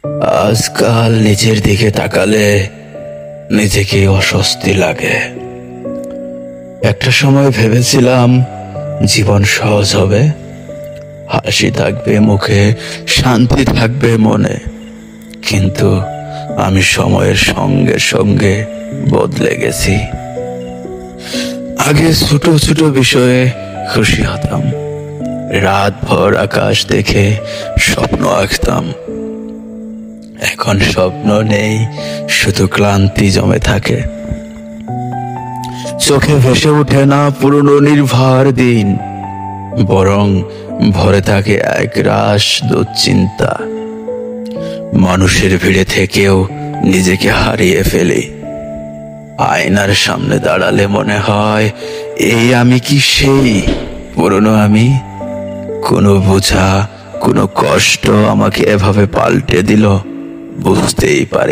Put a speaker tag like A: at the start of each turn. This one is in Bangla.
A: আজকাল নিজের দিকে তাকালে নিজেকে অস্বস্তি লাগে। একটা সময় ভেবেছিলাম জীবন সহজ হবে, হাসি থাকবে মুখে, শান্তি থাকবে মনে। কিন্তু আমি সময়ের সঙ্গে সঙ্গে বদলে গেছি। আগে ছোট ছোট বিষয়ে খুশি হতাম, রাত ভর আকাশ দেখে স্বপ্ন আঁকতাম। এখন স্বপ্ন নেই, শুধু ক্লান্তি জমে থাকে। চোখে ভেসে ওঠে না পুরনো নির্ভার দিন, বরং ভরে থাকে এক রাশ দুশ্চিন্তা। মানুষের ভিড়ে থেকেও নিজেকে হারিয়ে ফেলি। আয়নার সামনে দাঁড়ালে মনে হয়, এই আমি কি সেই পুরনো আমি? কোনো বোঝা, কোনো কষ্ট আমাকে এভাবে পাল্টে দিল, বুঝতেই পারি।